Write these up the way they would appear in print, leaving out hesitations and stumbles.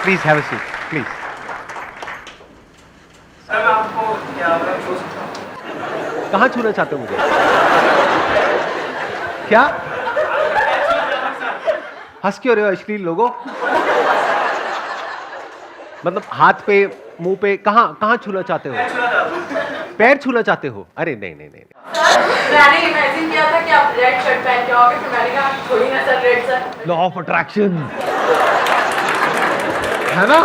Please have a seat please. Sir मैं आपको क्या मैं छू सकता हूँ? कहाँ छूना चाहते हो मुझे? क्या हंस क्यों रहे हो अश्लील लोगों? मतलब हाथ पे, मुंह पे, कहाँ कहाँ छूना चाहते हो? पैर छूना चाहते हो? अरे नहीं नहीं नहीं, मैंने इमेजिन किया था कि आप रेड शर्ट पहन के आओगे, फिर मैंने कहा थोड़ी ना sir red sir. Law of attraction है ना?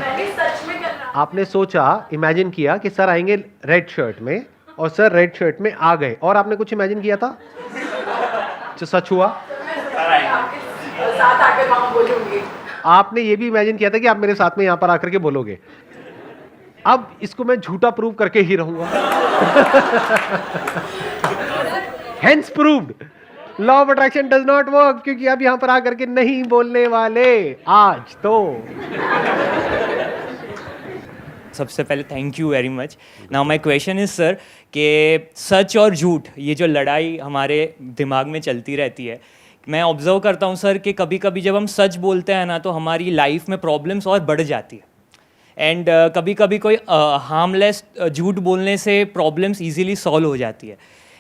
मैंने सच में करना। आपने सोचा, इमेजिन किया कि सर आएंगे रेड शर्ट में, और सर रेड शर्ट में आ गए, और आपने कुछ इमेजिन किया था जो सच हुआ? आपके साथ आकर वहां बोलूंगी। आपने ये भी इमेजिन किया था कि आप मेरे साथ में यहां पर आकर के बोलोगे। अब इसको मैं झूठा प्रूव करके ही रहूंगा। Hence proved law of attraction does not work, क्योंकि आप यहां पर आकर के नहीं बोलने वाले आज तो। सबसे पहले thank you very much. Now my question is sir कि सच और झूठ, ये जो लड़ाई हमारे दिमाग में चलती रहती है, मैं ऑब्जर्व करता हूँ सर कि कभी कभी जब हम सच बोलते हैं ना तो हमारी लाइफ में प्रॉब्लम्स और बढ़ जाती है। एंड कभी कभी कोई हार्मलेस झूठ बोलने से प्रॉब्लम्स इजीली सॉल्व हो जाती है।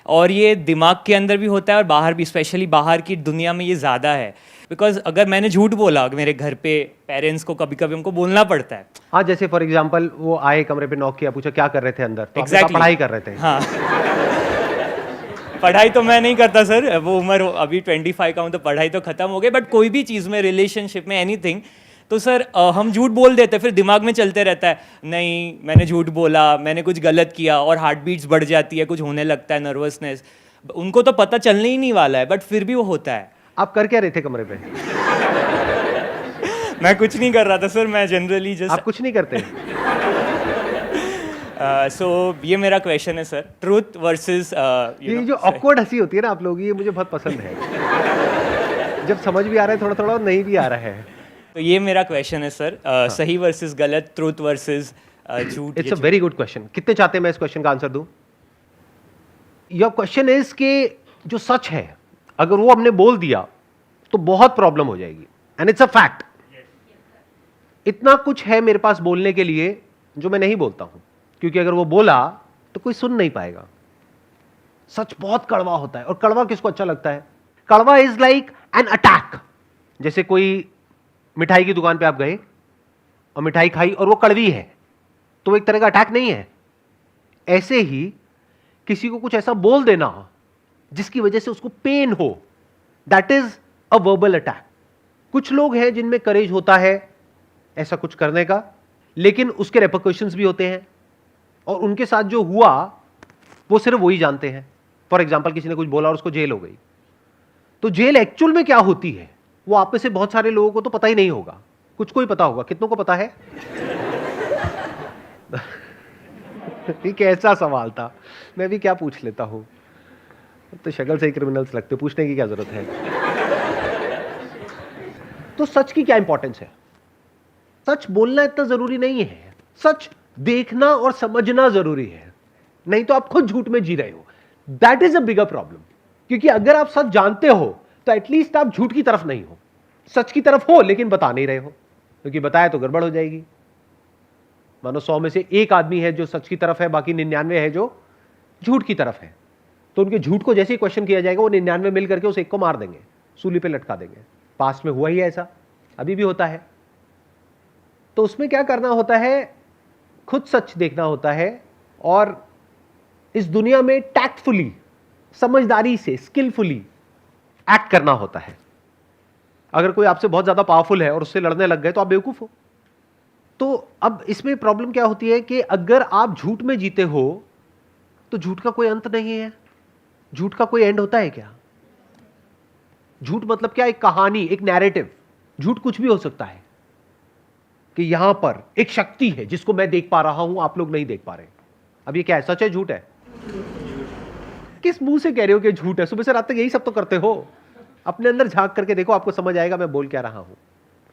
और ये दिमाग के अंदर भी होता है और बाहर भी, स्पेशली बाहर की दुनिया में ये ज़्यादा है। बिकॉज अगर मैंने झूठ बोला मेरे घर पे पेरेंट्स को कभी कभी उनको बोलना पड़ता है। हाँ, जैसे फॉर एग्जांपल वो आए, कमरे पे नॉक किया, पूछा क्या कर रहे थे अंदर, तो आपने कहा Exactly. पढ़ाई कर रहे थे। हाँ। पढ़ाई तो मैं नहीं करता सर, वो उम्र अभी 25 का हूँ तो पढ़ाई तो खत्म हो गई, बट कोई भी चीज़ में, रिलेशनशिप में, एनीथिंग, तो सर हम झूठ बोल देते हैं, फिर दिमाग में चलते रहता है नहीं मैंने झूठ बोला, मैंने कुछ गलत किया, और हार्ट बीट्स बढ़ जाती है, कुछ होने लगता है, नर्वसनेस। उनको तो पता चलने ही नहीं वाला है, बट फिर भी वो होता है। आप कर क्या रहे थे कमरे पे? मैं कुछ नहीं कर रहा था सर, मैं जनरली आप जस्ट कुछ नहीं करते? सो ये मेरा क्वेश्चन है सर, ट्रूथ वर्सेस ये जो ऑकवर्ड हंसी होती है ना आप लोग, ये मुझे बहुत पसंद है। जब समझ भी आ रहा है थोड़ा थोड़ा और नहीं भी आ रहा है। तो ये मेरा क्वेश्चन है सर, सही वर्सेस गलत, ट्रूथ वर्सेस झूठ। It's a very good question. कितने चाहते हैं मैं इस क्वेश्चन का आंसर दूं? योर क्वेश्चन इज कि जो सच है अगर वो हमने बोल दिया तो बहुत प्रॉब्लम हो जाएगी, एंड इट्स अ फैक्ट। इतना कुछ है मेरे पास बोलने के लिए जो मैं नहीं बोलता हूं, क्योंकि अगर वो बोला तो कोई सुन नहीं पाएगा। सच बहुत कड़वा होता है, और कड़वा किसको अच्छा लगता है? कड़वा इज लाइक एन अटैक। जैसे कोई मिठाई की दुकान पे आप गए और मिठाई खाई और वो कड़वी है, तो वो एक तरह का अटैक नहीं है? ऐसे ही किसी को कुछ ऐसा बोल देना जिसकी वजह से उसको पेन हो, that is a verbal attack. कुछ लोग हैं जिनमें करेज होता है ऐसा कुछ करने का, लेकिन उसके रेपरकशंस भी होते हैं, और उनके साथ जो हुआ वो सिर्फ वही जानते हैं। फॉर एग्जाम्पल किसी ने कुछ बोला और उसको जेल हो गई, तो जेल एक्चुअल में क्या होती है वो आप में से बहुत सारे लोगों को तो पता ही नहीं होगा। कुछ को ही पता होगा, कितनों को पता है? ये कैसा सवाल था, मैं भी क्या पूछ लेता हूं। तो शक्ल से ही क्रिमिनल्स लगते, पूछने की क्या जरूरत है? तो सच की क्या इंपॉर्टेंस है? सच बोलना इतना जरूरी नहीं है, सच देखना और समझना जरूरी है। नहीं तो आप खुद झूठ में जी रहे हो, that is a bigger problem. क्योंकि अगर आप सच जानते हो तो एटलीस्ट आप झूठ की तरफ नहीं हो, सच की तरफ हो लेकिन बता नहीं रहे हो, क्योंकि बताया तो गड़बड़ हो जाएगी। मानो 100 में से एक आदमी है जो सच की तरफ है, बाकी 99 है जो झूठ की तरफ है, तो उनके झूठ को जैसे ही क्वेश्चन किया जाएगा वो 99 मिल करके उस एक को मार देंगे, सूली पे लटका देंगे। पास्ट में हुआ ही ऐसा, अभी भी होता है। तो उसमें क्या करना होता है? खुद सच देखना होता है, और इस दुनिया में टैक्टफुली, समझदारी से, स्किलफुली एक्ट करना होता है। अगर कोई आपसे बहुत ज्यादा पावरफुल है और उससे लड़ने लग गए तो आप बेवकूफ हो। तो अब इसमें प्रॉब्लम क्या होती है कि अगर आप झूठ में जीते हो तो झूठ का कोई अंत नहीं है। झूठ का कोई एंड होता है क्या? झूठ मतलब क्या? एक कहानी, एक नैरेटिव। झूठ कुछ भी हो सकता है कि यहां पर एक शक्ति है जिसको मैं देख पा रहा हूं, आप लोग नहीं देख पा रहे। अब ये क्या है, सच है झूठ है? किस मुंह से कह रहे हो कि झूठ है? सुबह से रात तक यही सब तो करते हो। अपने अंदर झांक करके देखो, आपको समझ आएगा मैं बोल क्या रहा हूं।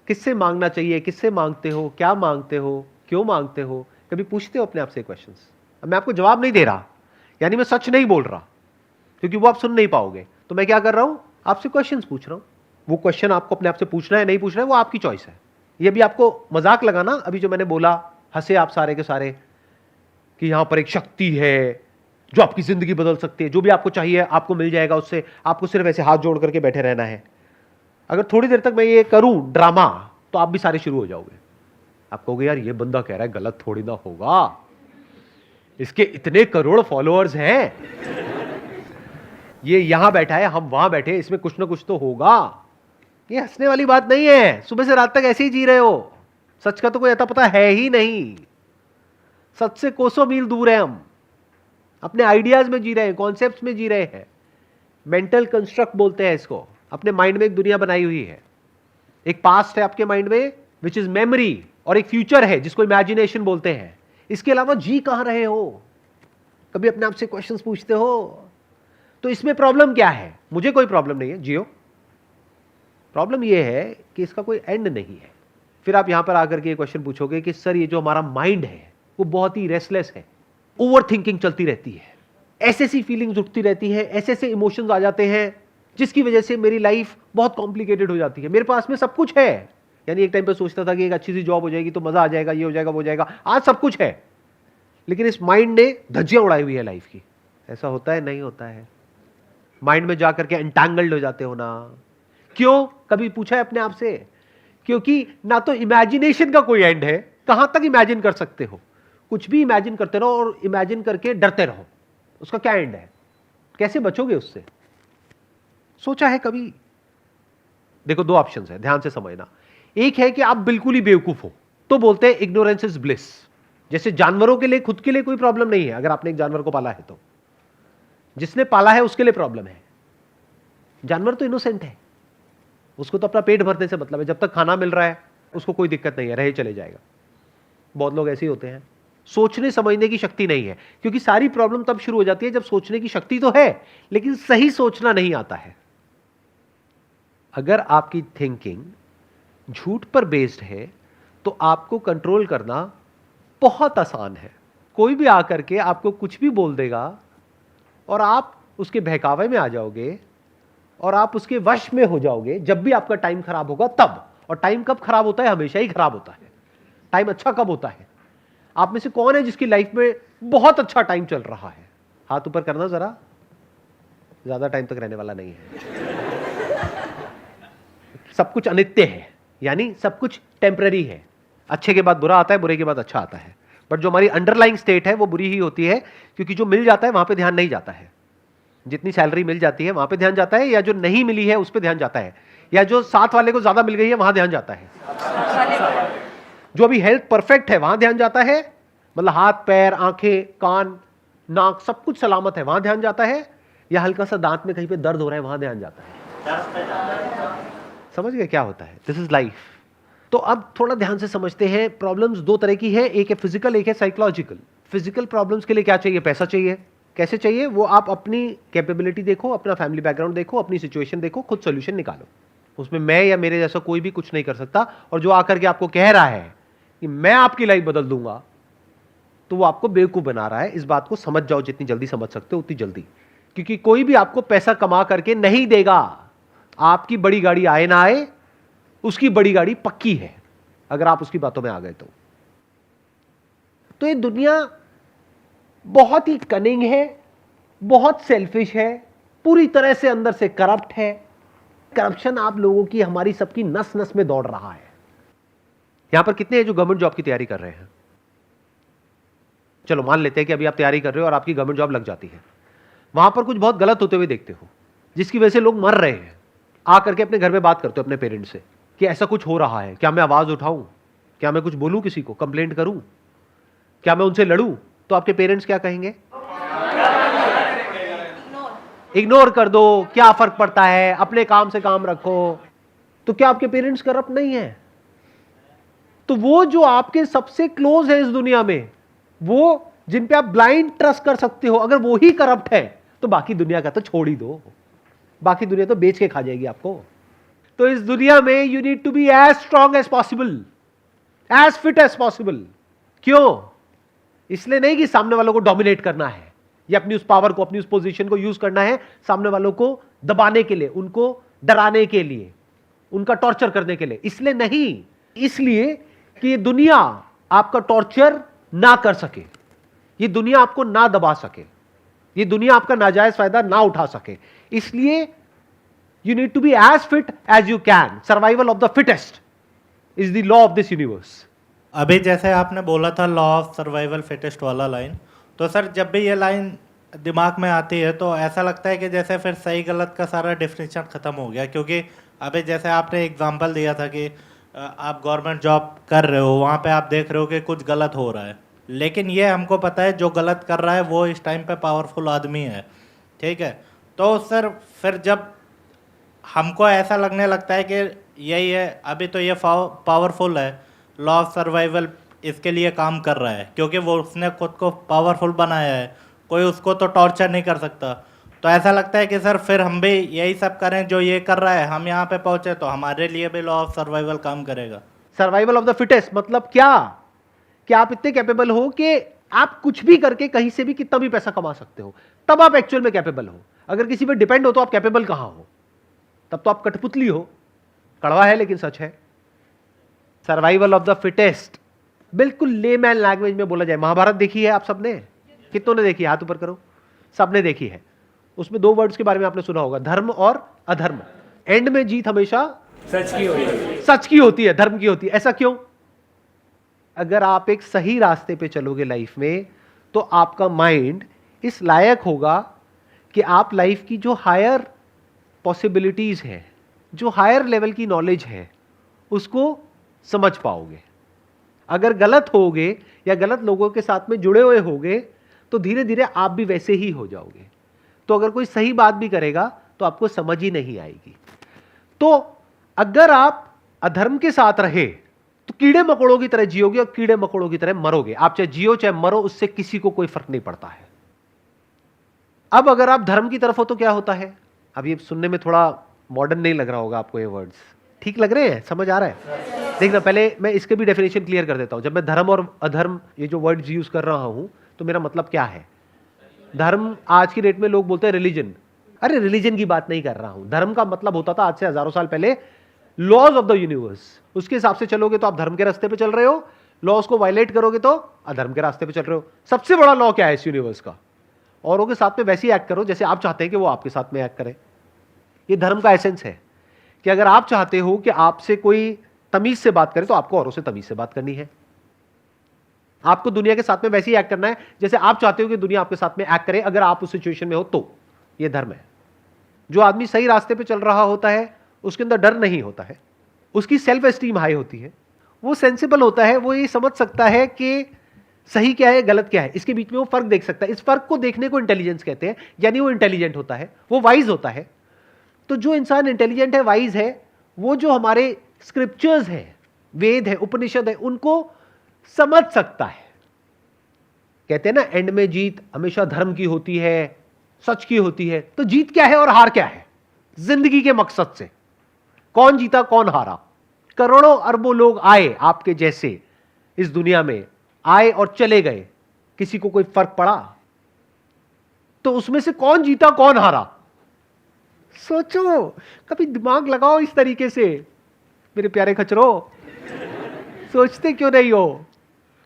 किससे मांगना चाहिए, किससे मांगते हो, क्या मांगते हो, क्यों मांगते हो? कभी पूछते हो अपने आप से क्वेश्चंस? अब मैं आपको जवाब नहीं दे रहा, यानी मैं सच नहीं बोल रहा, क्योंकि वो आप सुन नहीं पाओगे। तो मैं क्या कर रहा हूं? आपसे क्वेश्चंस पूछ रहा हूं। वो क्वेश्चन आपको अपने आप से पूछना है, नहीं पूछना है, वो आपकी चॉइस है। ये भी आपको मजाक लगा ना, अभी जो मैंने बोला, हंसे आप सारे के सारे कि यहां पर एक शक्ति है जो आपकी जिंदगी बदल सकती है, जो भी आपको चाहिए आपको मिल जाएगा उससे, आपको सिर्फ ऐसे हाथ जोड़ करके बैठे रहना है। अगर थोड़ी देर तक मैं ये करूं ड्रामा, तो आप भी सारे शुरू हो जाओगे। आप कहोगे यार ये बंदा कह रहा है, गलत थोड़ी ना होगा, इसके इतने करोड़ फॉलोअर्स हैं, ये यहां बैठा है, हम वहां बैठे, इसमें कुछ ना कुछ तो होगा। ये हंसने वाली बात नहीं है, सुबह से रात तक ऐसे ही जी रहे हो, सच का तो कोई अता पता है ही नहीं, सच से कोसों मील दूर है हम, अपने आइडियाज में जी रहे हैं, कॉन्सेप्ट्स में जी रहे हैं, मेंटल कंस्ट्रक्ट बोलते हैं इसको। अपने माइंड में एक दुनिया बनाई हुई है, एक पास्ट है आपके माइंड में विच इज मेमोरी, और एक फ्यूचर है जिसको इमेजिनेशन बोलते हैं। इसके अलावा जी कहां रहे हो? कभी अपने आप से क्वेश्चंस पूछते हो? तो इसमें प्रॉब्लम क्या है? मुझे कोई प्रॉब्लम नहीं है, जियो। प्रॉब्लम यह है कि इसका कोई एंड नहीं है। फिर आप यहां पर आकर के क्वेश्चन पूछोगे कि सर ये जो हमारा माइंड है वो बहुत ही रेस्टलेस है, ओवर थिंकिंग चलती रहती है, ऐसे सी फीलिंग्स उठती रहती है, ऐसे ऐसे इमोशंस आ जाते हैं जिसकी वजह से मेरी लाइफ बहुत कॉम्प्लिकेटेड हो जाती है। मेरे पास में सब कुछ है, यानी एक टाइम पे सोचता था कि एक अच्छी सी जॉब हो जाएगी तो मजा आ जाएगा, ये हो जाएगा वो हो जाएगा, आज सब कुछ है, लेकिन इस माइंड ने धज्जियां उड़ाई हुई है लाइफ की। ऐसा होता है? नहीं होता है। माइंड में जाकर के एंटैंगल्ड हो जाते हो ना। क्यों? कभी पूछा है अपने आप से? क्योंकि ना तो इमेजिनेशन का कोई एंड है, कहां तक इमेजिन कर सकते हो? कुछ भी इमेजिन करते रहो और इमेजिन करके डरते रहो, उसका क्या एंड है? कैसे बचोगे उससे? सोचा है कभी? देखो दो ऑप्शंस है, ध्यान से समझना। एक है कि आप बिल्कुल ही बेवकूफ हो, तो बोलते हैं इग्नोरेंस इज ब्लिस। जैसे जानवरों के लिए, खुद के लिए कोई प्रॉब्लम नहीं है अगर आपने एक जानवर को पाला है, तो जिसने पाला है उसके लिए प्रॉब्लम है। जानवर तो इनोसेंट है, उसको तो अपना पेट भरने से मतलब है, जब तक खाना मिल रहा है उसको कोई दिक्कत नहीं है, रहे चले जाएगा। बहुत लोग ऐसे ही होते हैं, सोचने समझने की शक्ति नहीं है, क्योंकि सारी प्रॉब्लम तब शुरू हो जाती है जब सोचने की शक्ति तो है लेकिन सही सोचना नहीं आता है। अगर आपकी थिंकिंग झूठ पर बेस्ड है तो आपको कंट्रोल करना बहुत आसान है। कोई भी आकर के आपको कुछ भी बोल देगा और आप उसके बहकावे में आ जाओगे और आप उसके वश में हो जाओगे। जब भी आपका टाइम खराब होगा तब, और टाइम कब खराब होता है? हमेशा ही खराब होता है। टाइम अच्छा कब होता है? आप में से कौन है जिसकी लाइफ में बहुत अच्छा टाइम चल रहा है? हाथ ऊपर करना जरा। ज्यादा टाइम तक रहने वाला नहीं है। सब कुछ अनित्य है, यानी सब कुछ टेम्पररी है। अच्छे के बाद बुरा आता है, बुरे के बाद अच्छा आता है, बट जो हमारी अंडरलाइंग स्टेट है वो बुरी ही होती है, क्योंकि जो मिल जाता है वहां पे ध्यान नहीं जाता है। जितनी सैलरी मिल जाती है वहां पे ध्यान जाता है, या जो नहीं मिली है उस पे ध्यान जाता है, या जो साथ वाले को ज्यादा मिल गई है वहां ध्यान जाता है। जो अभी हेल्थ परफेक्ट है वहां ध्यान जाता है, मतलब हाथ पैर आंखें कान नाक सब कुछ सलामत है, वहां ध्यान जाता है, या हल्का सा दांत में कहीं पे दर्द हो रहा है वहां ध्यान जाता है। समझ गए क्या होता है? This is life. तो अब थोड़ा ध्यान से समझते हैं। प्रॉब्लम्स दो तरह की है, एक है फिजिकल, एक है साइकोलॉजिकल। फिजिकल प्रॉब्लम्स के लिए क्या चाहिए? पैसा चाहिए। कैसे चाहिए? वो आप अपनी कैपेबिलिटी देखो, अपना फैमिली बैकग्राउंड देखो, अपनी सिचुएशन देखो, खुद सोल्यूशन निकालो। उसमें मैं या मेरे जैसा कोई भी कुछ नहीं कर सकता। और जो आकर के आपको कह रहा है कि मैं आपकी लाइफ बदल दूंगा, तो वो आपको बेवकूफ बना रहा है। इस बात को समझ जाओ, जितनी जल्दी समझ सकते हो उतनी जल्दी, क्योंकि कोई भी आपको पैसा कमा करके नहीं देगा। आपकी बड़ी गाड़ी आए ना आए, उसकी बड़ी गाड़ी पक्की है अगर आप उसकी बातों में आ गए तो ये दुनिया बहुत ही कनिंग है, बहुत सेल्फिश है, पूरी तरह से अंदर से करप्ट है। करप्शन आप लोगों की, हमारी सबकी नस नस में दौड़ रहा है। यहां पर कितने हैं जो गवर्नमेंट जॉब की तैयारी कर रहे हैं? चलो मान लेते हैं कि अभी आप तैयारी कर रहे हो और आपकी गवर्नमेंट जॉब लग जाती है। वहां पर कुछ बहुत गलत होते हुए देखते हो, जिसकी वजह से लोग मर रहे हैं। आकर के अपने घर में बात करते हो अपने पेरेंट्स से कि ऐसा कुछ हो रहा है, क्या मैं आवाज उठाऊं? क्या मैं कुछ बोलूं, किसी को कंप्लेंट करूं? क्या मैं उनसे लड़ूं? तो आपके पेरेंट्स क्या कहेंगे? इग्नोर कर दो, क्या फर्क पड़ता है, अपने काम से काम रखो। तो क्या आपके पेरेंट्स करप्ट नहीं है? तो वो जो आपके सबसे क्लोज है इस दुनिया में, वो जिन पे आप ब्लाइंड ट्रस्ट कर सकते हो, अगर वो ही करप्ट है तो बाकी दुनिया का तो छोड़ ही दो। बाकी दुनिया तो बेच के खा जाएगी आपको। तो इस दुनिया में you need to be as strong as possible, as fit as possible. क्यों? इसलिए नहीं कि सामने वालों को डोमिनेट करना है या अपनी उस पावर को, अपनी उस पोजीशन को यूज करना है सामने वालों को दबाने के लिए, उनको डराने के लिए, उनका टॉर्चर करने के लिए। इसलिए नहीं, इसलिए कि ये दुनिया आपका टॉर्चर ना कर सके, ये दुनिया आपको ना दबा सके, ये दुनिया आपका नाजायज फायदा ना उठा सके। इसलिए you need to be as fit as you can. Survival of the fittest is the law of this universe. अभी जैसे आपने बोला था लॉ ऑफ सर्वाइवल फिटेस्ट वाला लाइन, तो सर जब भी ये लाइन दिमाग में आती है तो ऐसा लगता है कि जैसे फिर सही गलत का सारा डिफिनेशन ख़त्म हो गया। क्योंकि अभी जैसे आपने एग्जांपल दिया था कि आप गवर्नमेंट जॉब कर रहे हो, वहाँ पे आप देख रहे हो कि कुछ गलत हो रहा है, लेकिन ये हमको पता है जो गलत कर रहा है वो इस टाइम पे पावरफुल आदमी है, ठीक है। तो सर फिर जब हमको ऐसा लगने लगता है कि यही है, अभी तो ये पावरफुल है, लॉ ऑफ सर्वाइवल इसके लिए काम कर रहा है क्योंकि वो उसने खुद को पावरफुल बनाया है, कोई उसको तो टॉर्चर नहीं कर सकता। तो ऐसा लगता है कि सर फिर हम भी यही सब करें जो ये कर रहा है, हम यहाँ पे पहुँचे तो हमारे लिए भी लॉ ऑफ सर्वाइवल काम करेगा। सर्वाइवल ऑफ द फिटेस्ट मतलब क्या? कि आप इतने कैपेबल हो कि आप कुछ भी करके कहीं से भी कितना भी पैसा कमा सकते हो, तब आप एक्चुअल में कैपेबल हो। अगर किसी पे डिपेंड हो तो आप कैपेबल कहां हो? तब तो आप कठपुतली हो। कड़वा है लेकिन सच है। सर्वाइवल ऑफ द फिटेस्ट बिल्कुल लेमैन लैंग्वेज में बोला जाए। महाभारत देखी है आप सबने? कितनों ने देखी है? हाथ ऊपर करो। सबने देखी है। उसमें दो वर्ड्स के बारे में आपने सुना होगा, धर्म और अधर्म। एंड में जीत हमेशा सच की होती है, सच की होती है, धर्म की होती है। ऐसा क्यों? अगर आप एक सही रास्ते पे चलोगे लाइफ में तो आपका माइंड इस लायक होगा कि आप लाइफ की जो हायर पॉसिबिलिटीज है, जो हायर लेवल की नॉलेज है, उसको समझ पाओगे। अगर गलत होगे या गलत लोगों के साथ में जुड़े हुए होगे तो धीरे धीरे आप भी वैसे ही हो जाओगे। तो अगर कोई सही बात भी करेगा तो आपको समझ ही नहीं आएगी। तो अगर आप अधर्म के साथ रहे तो कीड़े मकोड़ों की तरह जियोगे और कीड़े मकोड़ों की तरह मरोगे। आप चाहे जियो चाहे मरो, उससे किसी को कोई फर्क नहीं पड़ता है। अब अगर आप धर्म की तरफ हो तो क्या होता है? अब ये सुनने में थोड़ा मॉडर्न नहीं लग रहा होगा आपको, ये वर्ड्स ठीक लग रहे हैं? समझ आ रहा है? देखना, पहले मैं इसके भी डेफिनेशन क्लियर कर देता हूं। जब मैं धर्म और अधर्म ये जो वर्ड्स यूज कर रहा हूं तो मेरा मतलब क्या है। धर्म आज की डेट में लोग बोलते हैं रिलीजन। अरे रिलीजन की बात नहीं कर रहा हूं। धर्म का मतलब होता था आज से हजारों साल पहले लॉज ऑफ द यूनिवर्स। उसके हिसाब से चलोगे तो आप धर्म के रास्ते पे चल रहे हो, लॉज को वायलेट करोगे तो अधर्म के रास्ते पे चल रहे हो। सबसे बड़ा लॉ क्या है इस यूनिवर्स का? औरों के साथ में वैसे ही एक्ट करो जैसे आप चाहते हैं कि वो आपके साथ में एक्ट करें। ये धर्म का एसेंस है कि अगर आप चाहते हो कि आपसे कोई तमीज से बात करे तो आपको औरों से तमीज से बात करनी है। आपको दुनिया के साथ में वैसे ही एक्ट करना है जैसे आप चाहते हो कि दुनिया आपके साथ में एक्ट करे, अगर आप उस सिचुएशन में हो तो। यह धर्म है। जो आदमी सही रास्ते पे चल रहा होता है उसके अंदर डर नहीं होता है, उसकी सेल्फ एस्टीम हाई होती है, वो सेंसिबल होता है, वो ये समझ सकता है कि सही क्या है गलत क्या है, इसके बीच में वो फर्क देख सकता है। इस फर्क को देखने को इंटेलिजेंस कहते हैं, यानी वो इंटेलिजेंट होता है, वो वाइज होता है। तो जो इंसान इंटेलिजेंट है, वाइज है, वो जो हमारे स्क्रिप्चर्स है, वेद है, उपनिषद है, उनको समझ सकता है। कहते हैं ना एंड में जीत हमेशा धर्म की होती है, सच की होती है। तो जीत क्या है और हार क्या है जिंदगी के मकसद से? कौन जीता कौन हारा? करोड़ों अरबों लोग आए आपके जैसे इस दुनिया में, आए और चले गए, किसी को कोई फर्क पड़ा? तो उसमें से कौन जीता कौन हारा? सोचो, कभी दिमाग लगाओ इस तरीके से मेरे प्यारे खचरों। सोचते क्यों नहीं हो?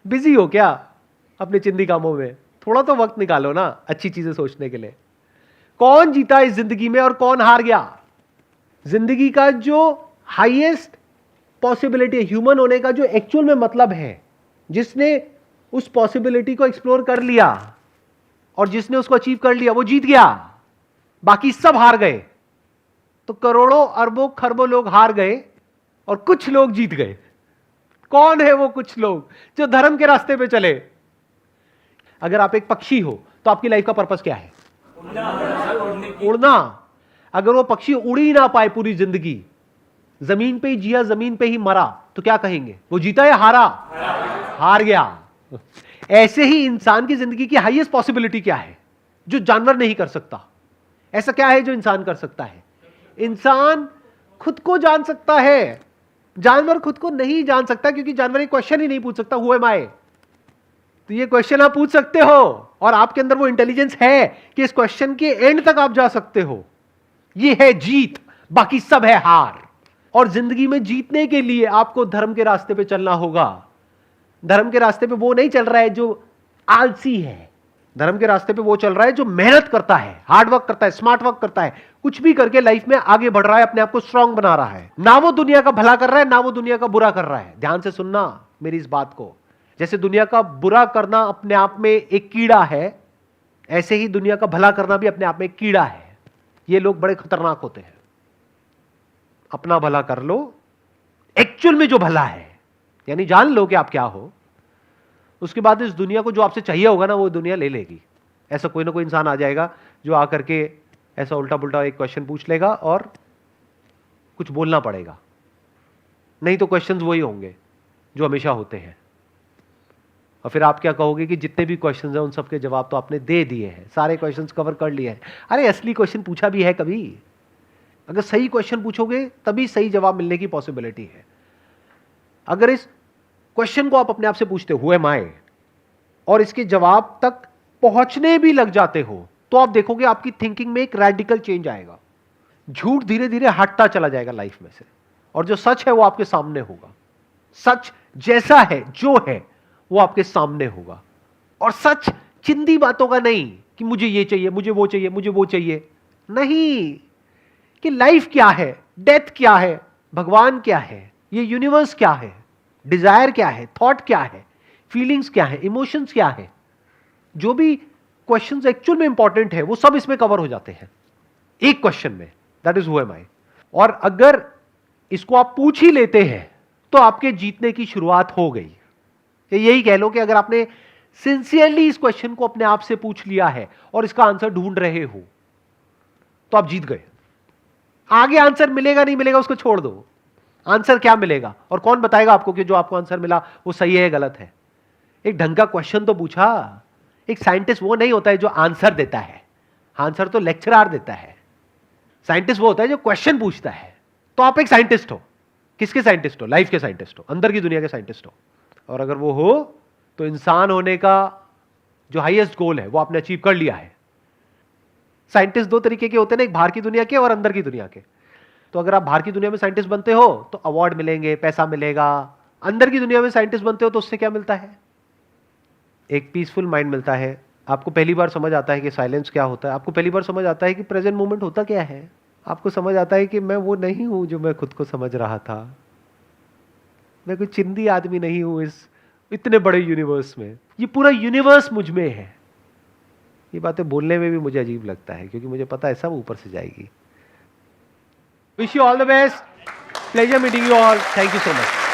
बिजी हो क्या अपने चिंदी कामों में? थोड़ा तो वक्त निकालो ना अच्छी चीजें सोचने के लिए। कौन जीता इस जिंदगी में और कौन हार गया? जिंदगी का जो हाईएस्ट पॉसिबिलिटी, ह्यूमन होने का जो एक्चुअल में मतलब है, जिसने उस पॉसिबिलिटी को एक्सप्लोर कर लिया और जिसने उसको अचीव कर लिया, वो जीत गया, बाकी सब हार गए। तो करोड़ों अरबों खरबों लोग हार गए और कुछ लोग जीत गए। कौन है वो कुछ लोग जो धर्म के रास्ते पे चले? अगर आप एक पक्षी हो तो आपकी लाइफ का पर्पस क्या है? उड़ना। अगर वो पक्षी उड़ ही ना पाए पूरी जिंदगी, जमीन पे ही जिया जमीन पे ही मरा, तो क्या कहेंगे? वो जीता या हारा? हार गया। ऐसे ही इंसान की जिंदगी की हाईएस्ट पॉसिबिलिटी क्या है जो जानवर नहीं कर सकता? ऐसा क्या है जो इंसान कर सकता है? इंसान खुद को जान सकता है, जानवर खुद को नहीं जान सकता, क्योंकि जानवर एक क्वेश्चन ही नहीं पूछ सकता, हु एम आई। तो ये क्वेश्चन आप पूछ सकते हो और आपके अंदर वो इंटेलिजेंस है कि इस क्वेश्चन के एंड तक आप जा सकते हो। ये है जीत, बाकी सब है हार। और जिंदगी में जीतने के लिए आपको धर्म के रास्ते पे चलना होगा। धर्म के रास्ते पे वो नहीं चल रहा है जो आलसी है, धर्म के रास्ते पे वो चल रहा है जो मेहनत करता है, हार्ड वर्क करता है, स्मार्ट वर्क करता है, कुछ भी करके लाइफ में आगे बढ़ रहा है, अपने आप को स्ट्रांग बना रहा है। ना वो दुनिया का भला कर रहा है, ना वो दुनिया का बुरा कर रहा है। ध्यान से सुनना मेरी इस बात को। जैसे दुनिया का बुरा करना अपने आप में एक कीड़ा है, ऐसे ही दुनिया का भला करना भी अपने आप में एक कीड़ा है। ये लोग बड़े खतरनाक होते हैं। अपना भला कर लो, एक्चुअल में जो भला है, यानी जान लो कि आप क्या हो, उसके बाद इस दुनिया को जो आपसे चाहिए होगा ना, वो दुनिया ले लेगी। ऐसा कोई ना कोई इंसान आ जाएगा जो आकर के ऐसा उल्टा पुल्टा एक क्वेश्चन पूछ लेगा और कुछ बोलना पड़ेगा, नहीं तो क्वेश्चंस वही होंगे जो हमेशा होते हैं। और फिर आप क्या कहोगे कि जितने भी क्वेश्चंस हैं उन सबके जवाब तो आपने दे दिए हैं, सारे क्वेश्चंस कवर कर लिए हैं। अरे असली क्वेश्चन पूछा भी है कभी? अगर सही क्वेश्चन पूछोगे तभी सही जवाब मिलने की पॉसिबिलिटी है। अगर इस क्वेश्चन को आप अपने आप से पूछते हो, हु एम आई, और इसके जवाब तक पहुंचने भी लग जाते हो, तो आप देखोगे आपकी थिंकिंग में एक रेडिकल चेंज आएगा। झूठ धीरे धीरे हटता चला जाएगा लाइफ में से, और जो सच है वो आपके सामने होगा। सच जैसा है, जो है, वो आपके सामने होगा। और सच चिंदी बातों का नहीं कि मुझे ये चाहिए, मुझे वो चाहिए, मुझे वो चाहिए, नहीं, कि लाइफ क्या है, डेथ क्या है, भगवान क्या है, ये यूनिवर्स क्या है, डिजायर क्या है, थॉट क्या है, फीलिंग्स क्या है, इमोशंस क्या है। जो भी क्वेश्चंस एक्चुअल में इंपॉर्टेंट है वो सब इसमें कवर हो जाते हैं एक क्वेश्चन में, दैट इज हु एम आई। और अगर इसको आप पूछ ही लेते हैं तो आपके जीतने की शुरुआत हो गई। यही कह लो कि अगर आपने सिंसियरली इस क्वेश्चन को अपने आप से पूछ लिया है और इसका आंसर ढूंढ रहे हो तो आप जीत गए। आगे आंसर मिलेगा नहीं मिलेगा उसको छोड़ दो, आंसर क्या मिलेगा और कौन बताएगा आपको कि जो आपको आंसर मिला वो सही है या गलत है। एक ढंग का क्वेश्चन तो पूछा। एक साइंटिस्ट वो नहीं होता है जो आंसर देता है, आंसर तो लेक्चरर देता है। साइंटिस्ट वो होता है जो क्वेश्चन पूछता है। तो आप एक साइंटिस्ट हो। किसके साइंटिस्ट हो? लाइफ के साइंटिस्ट हो, अंदर की दुनिया के साइंटिस्ट हो। और अगर वो हो तो इंसान होने का जो हाईएस्ट गोल है वो आपने अचीव कर लिया है। साइंटिस्ट दो तरीके के होते हैं ना, एक बाहर की दुनिया के और अंदर की दुनिया के। तो अगर आप बाहर की दुनिया में साइंटिस्ट बनते हो तो अवार्ड मिलेंगे, पैसा मिलेगा। अंदर की दुनिया में साइंटिस्ट बनते हो तो उससे क्या मिलता है? एक पीसफुल माइंड मिलता है। आपको पहली बार समझ आता है कि साइलेंस क्या होता है। आपको पहली बार समझ आता है कि प्रेजेंट मोमेंट होता क्या है। आपको समझ आता है कि मैं वो नहीं हूं जो मैं खुद को समझ रहा था। मैं कोई चिंदी आदमी नहीं हूं इस इतने बड़े यूनिवर्स में। ये पूरा यूनिवर्स मुझ में है। ये बातें बोलने में भी मुझे अजीब लगता है क्योंकि मुझे पता है सब ऊपर से जाएगी। Wish you all the best. Pleasure meeting you all. Thank you so much.